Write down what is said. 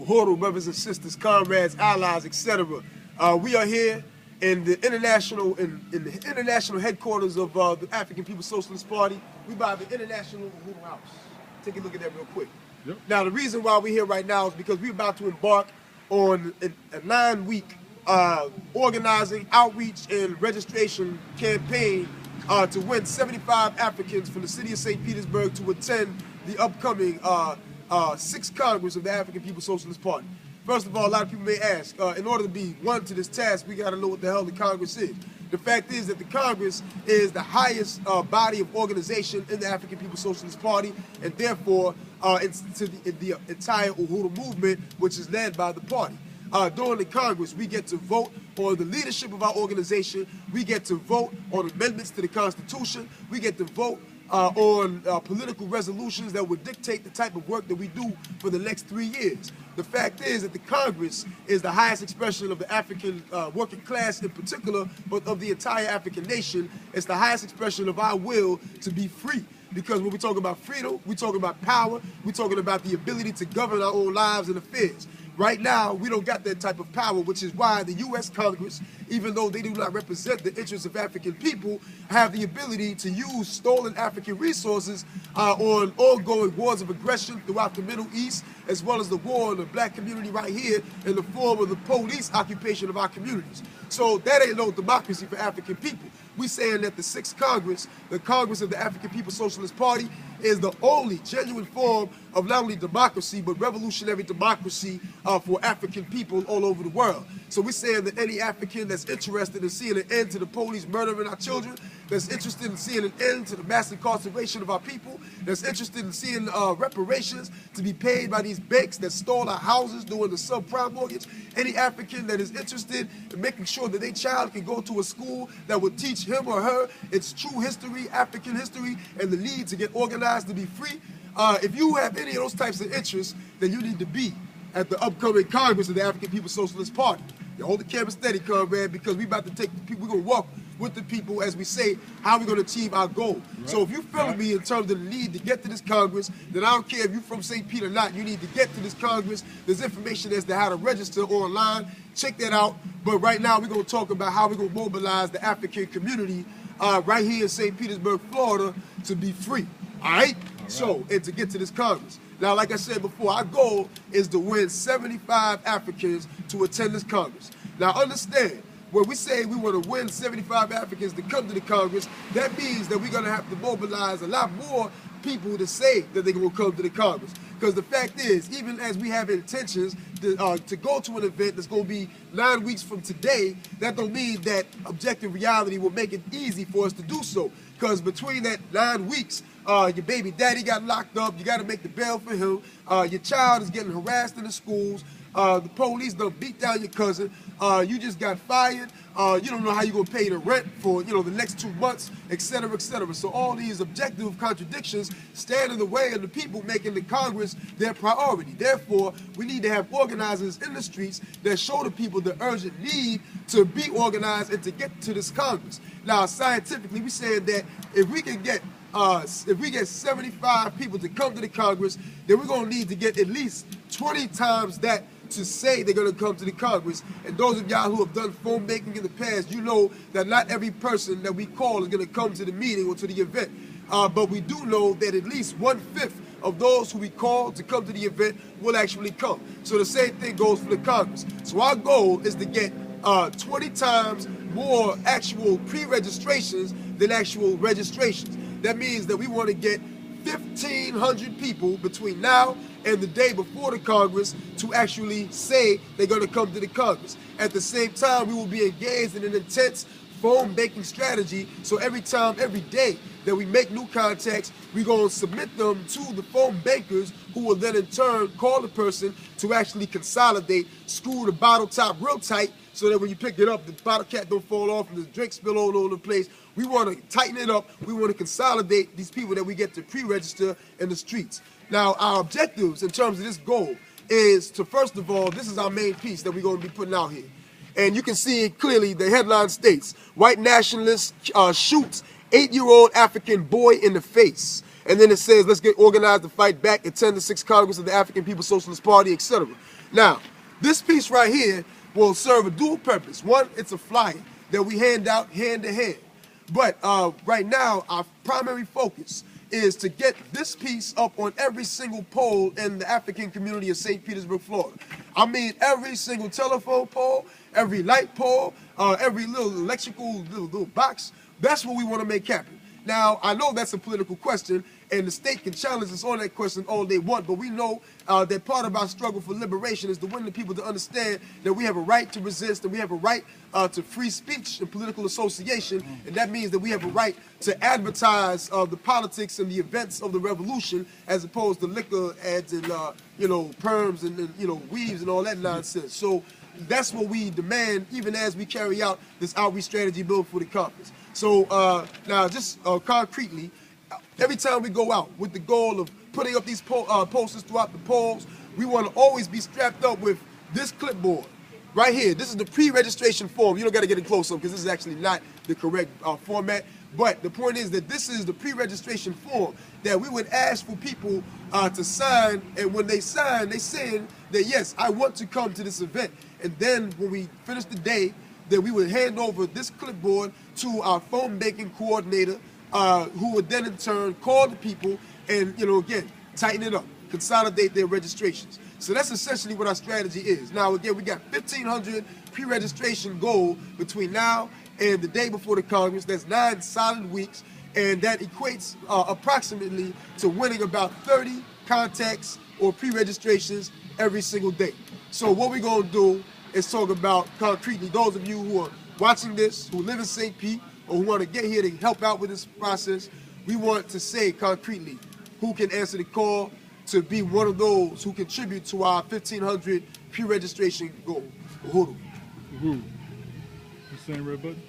Uhuru, brothers and sisters, comrades, allies, etc. We are here in the international headquarters of the African People's Socialist Party. We by the International Uhuru House. Take a look at that real quick. Yep. Now, the reason why we're here right now is because we're about to embark on a 9-week organizing, outreach, and registration campaign to win 75 Africans from the city of St. Petersburg to attend the upcoming 6th Congress of the African People's Socialist Party. First of all, a lot of people may ask, in order to be won to this task, we got to know what the hell the Congress is. The fact is that the Congress is the highest body of organization in the African People's Socialist Party, and therefore it's to the entire Uhuru movement, which is led by the party. During the Congress, we get to vote on the leadership of our organization. We get to vote on amendments to the Constitution. We get to vote on political resolutions that would dictate the type of work that we do for the next 3 years. The fact is that the Congress is the highest expression of the African working class in particular, but of the entire African nation. It's the highest expression of our will to be free. Because when we talk about freedom, we talking about power, we're talking about the ability to govern our own lives and affairs. Right now, we don't got that type of power, which is why the U.S. Congress, even though they do not represent the interests of African people, have the ability to use stolen African resources on ongoing wars of aggression throughout the Middle East, as well as the war on the black community right here in the form of the police occupation of our communities. So that ain't no democracy for African people. We saying that the 6th Congress, the Congress of the African People's Socialist Party, is the only genuine form of not only democracy, but revolutionary democracy for African people all over the world. So we're saying that any African that's interested in seeing an end to the police murdering our children, that's interested in seeing an end to the mass incarceration of our people, that's interested in seeing reparations to be paid by these banks that stole our houses during the subprime mortgage, any African that is interested in making sure that their child can go to a school that would teach him or her its true history, African history, and the need to get organized to be free, if you have any of those types of interests, then you need to be at the upcoming Congress of the African People's Socialist Party. You hold the camera steady, comrade, because we're about to take the people, we're going to walk with the people as we say how we're going to achieve our goal. Right. So if you're feeling me in terms of the need to get to this Congress, then I don't care if you're from St. Pete or not, you need to get to this Congress. There's information as to how to register online. Check that out. But right now we're going to talk about how we're going to mobilize the African community right here in St. Petersburg, Florida, to be free. All right? So, and to get to this Congress. Now, like I said before, our goal is to win 75 Africans to attend this Congress. Now, understand, when we say we want to win 75 Africans to come to the Congress, that means that we're going to have to mobilize a lot more people to say that they're going to come to the Congress. Because the fact is, even as we have intentions to go to an event that's going to be 9 weeks from today, that don't mean that objective reality will make it easy for us to do so. Because between that 9 weeks, your baby daddy got locked up, you got to make the bail for him, your child is getting harassed in the schools, the police done beat down your cousin, you just got fired, you don't know how you're going to pay the rent for the next 2 months, etc., etc. So all these objective contradictions stand in the way of the people making the Congress their priority. Therefore, we need to have organizers in the streets that show the people the urgent need to be organized and to get to this Congress. Now, scientifically, we said that if we get 75 people to come to the Congress, then we're going to need to get at least 20 times that to say they're going to come to the Congress. And those of y'all who have done phone banking in the past, you know that not every person that we call is going to come to the meeting or to the event. But we do know that at least 1/5 of those who we call to come to the event will actually come. So the same thing goes for the Congress. So our goal is to get 20 times more actual pre-registrations than actual registrations. That means that we want to get 1,500 people between now and the day before the Congress to actually say they're going to come to the Congress. At the same time, we will be engaged in an intense phone banking strategy. So every time, every day that we make new contacts, we're going to submit them to the phone bankers who will then in turn call the person to actually consolidate, screw the bottle top real tight so that when you pick it up, the bottle cap don't fall off and the drink spill all over the place. We want to tighten it up. We want to consolidate these people that we get to pre-register in the streets. Now, our objectives in terms of this goal is to, first of all, this is our main piece that we're going to be putting out here. And you can see clearly the headline states, white nationalist shoots 8-year-old African boy in the face. And then it says, let's get organized to fight back, attend the 6th Congress of the African People's Socialist Party, etc. Now, this piece right here will serve a dual purpose. One, it's a flyer that we hand out hand to hand. But right now, our primary focus is to get this piece up on every single pole in the African community of St. Petersburg, Florida. I mean, every single telephone pole, every light pole, every little electrical little box. That's what we want to make happen. Now, I know that's a political question, and the state can challenge us on that question all they want, but we know that part of our struggle for liberation is to win the people to understand that we have a right to resist, and we have a right to free speech and political association, and that means that we have a right to advertise the politics and the events of the revolution as opposed to liquor ads and, perms and weaves and all that nonsense. So that's what we demand, even as we carry out this outreach strategy built for the conference. So now, just concretely, every time we go out with the goal of putting up these posters throughout the polls, we want to always be strapped up with this clipboard right here. This is the pre-registration form. You don't got to get it close up because this is actually not the correct format. But the point is that this is the pre-registration form that we would ask for people to sign, and when they sign, they saying that, yes, I want to come to this event. And then when we finish the day, that we would hand over this clipboard to our phone banking coordinator, who would then in turn call the people and, again, tighten it up, consolidate their registrations. So that's essentially what our strategy is. Now, again, we got 1,500 pre-registration goal between now and the day before the Congress. That's 9 solid weeks, and that equates approximately to winning about 30 contacts or pre-registrations every single day. So what we're going to do is talk about concretely those of you who are watching this, who live in St. Pete, or who want to get here to help out with this process. We want to say concretely who can answer the call to be one of those who contribute to our 1,500 pre-registration goal. Uhuru. Uhuru. You saying red button?